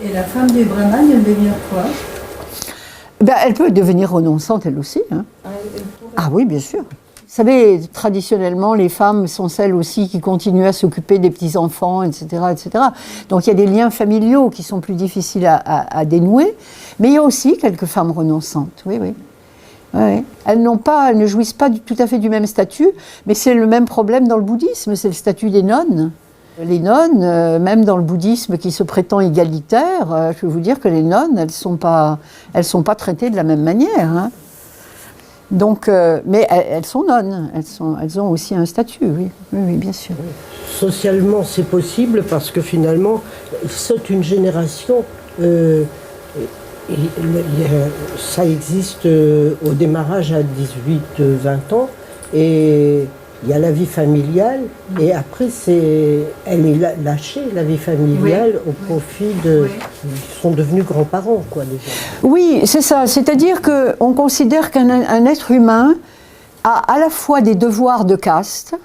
Et la femme des Brahmanes, elle devient quoi? Ben, elle peut devenir renonçante elle aussi. Hein. Ah oui, bien sûr. Vous savez, traditionnellement, les femmes sont celles aussi qui continuent à s'occuper des petits-enfants, etc., etc. Donc il y a des liens familiaux qui sont plus difficiles à dénouer, mais il y a aussi quelques femmes renonçantes, oui, oui. Oui. Elles ne jouissent pas tout à fait du même statut, mais c'est le même problème dans le bouddhisme, c'est le statut des nonnes. Les nonnes, même dans le bouddhisme qui se prétend égalitaire, je peux vous dire que les nonnes, elles sont pas traitées de la même manière. Hein. Donc, mais elles sont nonnes, elles ont aussi un statut, oui, oui, oui, bien sûr. Socialement, c'est possible parce que finalement, il saute une génération. Ça existe au démarrage à 18-20 ans et il y a la vie familiale et après elle est lâchée, la vie familiale, oui, au profit de... Oui. Ils sont devenus grands-parents, quoi, déjà. Oui, c'est ça. C'est-à-dire qu'on considère qu'un être humain a à la fois des devoirs de caste,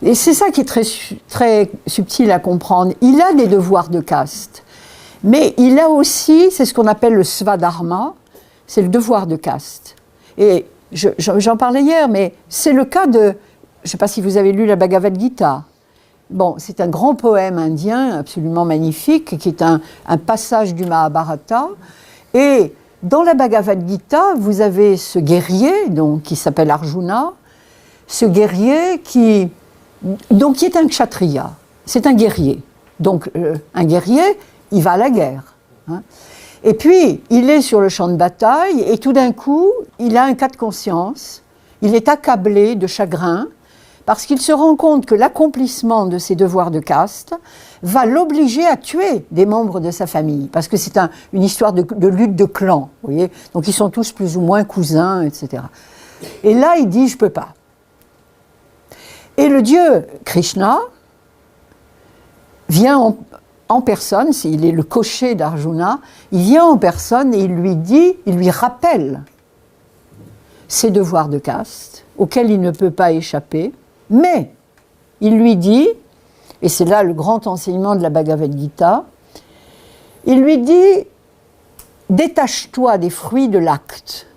et c'est ça qui est très, très subtil à comprendre. Il a des devoirs de caste. Mais il a aussi, c'est ce qu'on appelle le svadharma, c'est le devoir de caste. Et j'en parlais hier, mais c'est le cas de, je ne sais pas si vous avez lu la Bhagavad Gita. Bon, c'est un grand poème indien absolument magnifique, qui est un passage du Mahabharata. Et dans la Bhagavad Gita, vous avez ce guerrier, donc, qui s'appelle Arjuna, ce guerrier qui est un kshatriya, c'est un guerrier. Donc, un guerrier, il va à la guerre. Hein. Et puis, il est sur le champ de bataille et tout d'un coup, il a un cas de conscience, il est accablé de chagrin parce qu'il se rend compte que l'accomplissement de ses devoirs de caste va l'obliger à tuer des membres de sa famille, parce que c'est une histoire de lutte de clan, vous voyez. Donc ils sont tous plus ou moins cousins, etc. Et là, il dit, je ne peux pas. Et le dieu Krishna vient en personne, il est le cocher d'Arjuna, il vient en personne et il lui rappelle ses devoirs de caste, auxquels il ne peut pas échapper, mais il lui dit, et c'est là le grand enseignement de la Bhagavad Gita, il lui dit, détache-toi des fruits de l'acte.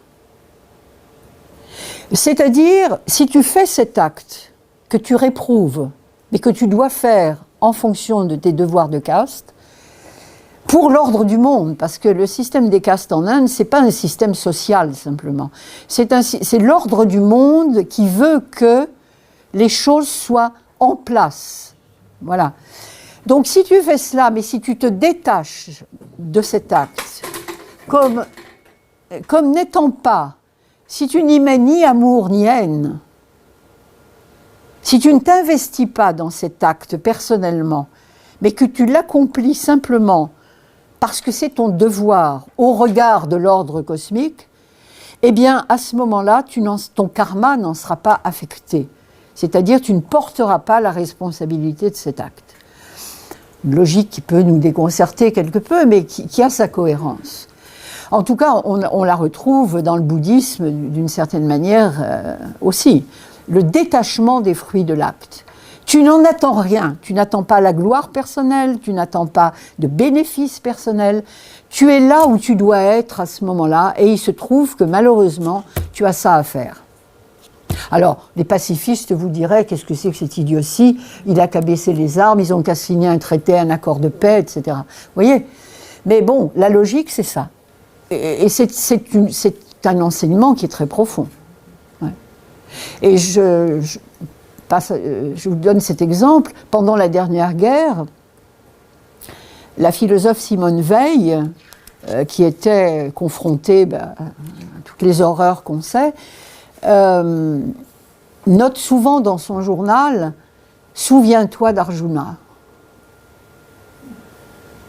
C'est-à-dire, si tu fais cet acte que tu réprouves, mais que tu dois faire en fonction de tes devoirs de caste, pour l'ordre du monde, parce que le système des castes en Inde, ce n'est pas un système social simplement, c'est l'ordre du monde qui veut que les choses soient en place. Voilà. Donc si tu fais cela, mais si tu te détaches de cet acte, comme n'étant pas, si tu n'y mets ni amour ni haine, si tu ne t'investis pas dans cet acte personnellement, mais que tu l'accomplis simplement parce que c'est ton devoir au regard de l'ordre cosmique, eh bien, à ce moment-là, ton karma n'en sera pas affecté. C'est-à-dire, tu ne porteras pas la responsabilité de cet acte. Une logique qui peut nous déconcerter quelque peu, mais qui a sa cohérence. En tout cas, on la retrouve dans le bouddhisme d'une certaine manière aussi. Le détachement des fruits de l'acte. Tu n'en attends rien, tu n'attends pas la gloire personnelle, tu n'attends pas de bénéfices personnels, tu es là où tu dois être à ce moment-là, et il se trouve que malheureusement, tu as ça à faire. Alors, les pacifistes vous diraient, qu'est-ce que c'est que cette idiotie, il a qu'à baisser les armes, ils ont qu'à signer un traité, un accord de paix, etc. Vous voyez? Mais bon, la logique, c'est ça. Et c'est un enseignement qui est très profond. Ouais. Et je vous donne cet exemple. Pendant la dernière guerre, la philosophe Simone Veil, qui était confrontée à toutes les horreurs qu'on sait, note souvent dans son journal « Souviens-toi d'Arjuna ».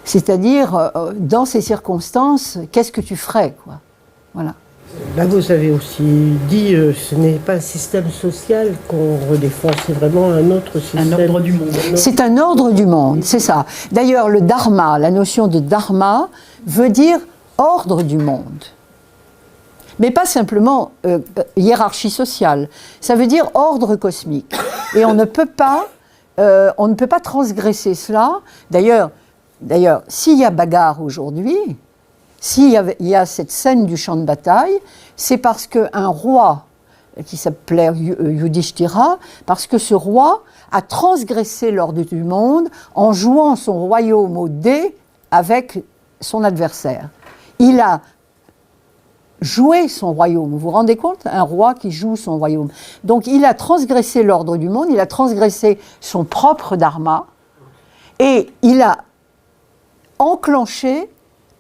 C'est-à-dire, dans ces circonstances, qu'est-ce que tu ferais, quoi. Voilà. Là, vous avez aussi dit ce n'est pas un système social qu'on redéfend, c'est vraiment un autre système. Un ordre du monde. C'est un ordre du monde, c'est ça. D'ailleurs, le dharma, la notion de dharma, veut dire ordre du monde. Mais pas simplement hiérarchie sociale. Ça veut dire ordre cosmique. Et on ne peut pas transgresser cela. D'ailleurs, d'ailleurs, s'il y a bagarre aujourd'hui, il y a cette scène du champ de bataille, c'est parce qu'un roi, qui s'appelait Yudhishthira, parce que ce roi a transgressé l'ordre du monde en jouant son royaume au dé avec son adversaire. Il a joué son royaume. Vous vous rendez compte? Un roi qui joue son royaume. Donc il a transgressé l'ordre du monde, il a transgressé son propre dharma, et il a enclenché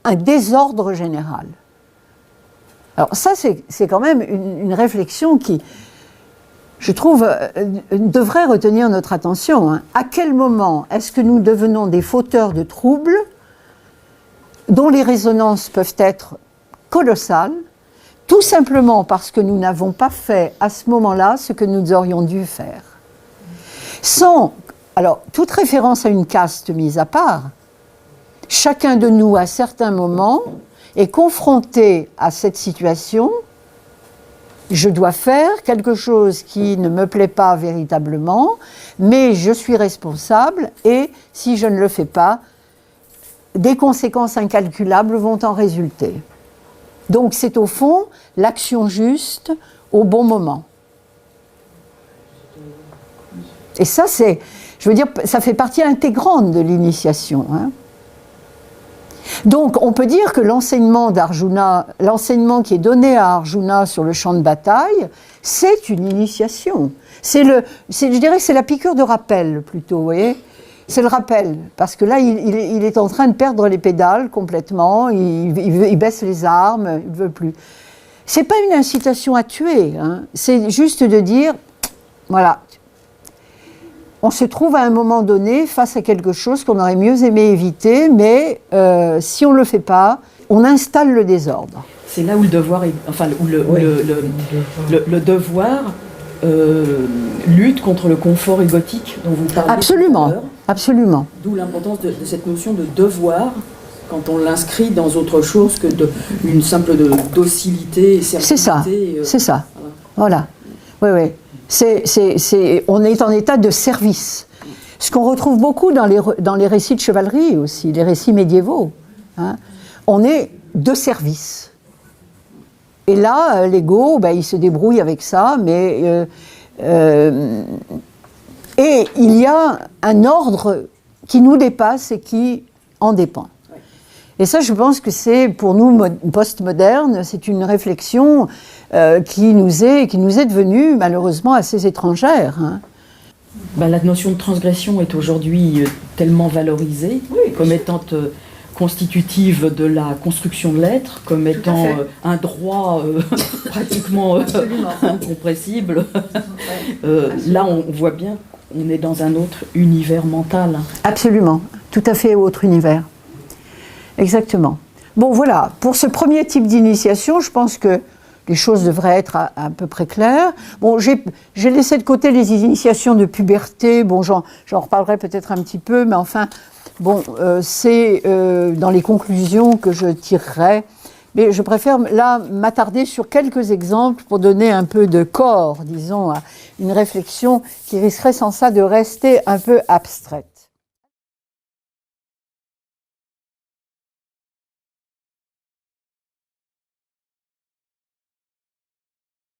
un désordre général. Alors ça, c'est quand même une réflexion qui, je trouve, devrait retenir notre attention. Hein. À quel moment est-ce que nous devenons des fauteurs de troubles dont les résonances peuvent être colossales, tout simplement parce que nous n'avons pas fait à ce moment-là ce que nous aurions dû faire. Sans, alors, toute référence à une caste mise à part, chacun de nous, à certains moments, est confronté à cette situation. Je dois faire quelque chose qui ne me plaît pas véritablement, mais je suis responsable et si je ne le fais pas, des conséquences incalculables vont en résulter. Donc c'est au fond l'action juste au bon moment. Et ça, c'est, je veux dire, ça fait partie intégrante de l'initiation. Hein. Donc on peut dire que l'enseignement d'Arjuna, l'enseignement qui est donné à Arjuna sur le champ de bataille, c'est une initiation. Je dirais que c'est la piqûre de rappel plutôt, vous voyez ? C'est le rappel, parce que là, il est en train de perdre les pédales complètement, il baisse les armes, il ne veut plus. Ce n'est pas une incitation à tuer, hein. C'est juste de dire, voilà, on se trouve à un moment donné face à quelque chose qu'on aurait mieux aimé éviter, mais si on ne le fait pas, on installe le désordre. C'est là où le devoir, le devoir lutte contre le confort égotique dont vous parlez. Absolument, absolument. D'où l'importance de cette notion de devoir quand on l'inscrit dans autre chose que une simple docilité et servilité. C'est ça, voilà. Oui, oui. On est en état de service. Ce qu'on retrouve beaucoup dans les récits de chevalerie aussi, les récits médiévaux. Hein. On est de service. Et là, l'ego, il se débrouille avec ça, mais et il y a un ordre qui nous dépasse et qui en dépend. Et ça, je pense que c'est, pour nous, post-modernes, c'est une réflexion qui nous est devenue, malheureusement, assez étrangère. Hein. La notion de transgression est aujourd'hui tellement valorisée comme étant constitutive de la construction de l'être, comme étant un droit pratiquement incompressible. Là, on voit bien qu'on est dans un autre univers mental. Absolument, tout à fait autre univers. Exactement. Bon, voilà, pour ce premier type d'initiation, je pense que les choses devraient être à peu près claires. Bon, j'ai laissé de côté les initiations de puberté, bon, j'en reparlerai peut-être un petit peu, mais enfin, bon, c'est dans les conclusions que je tirerai. Mais je préfère là m'attarder sur quelques exemples pour donner un peu de corps, disons, à une réflexion qui risquerait sans ça de rester un peu abstraite.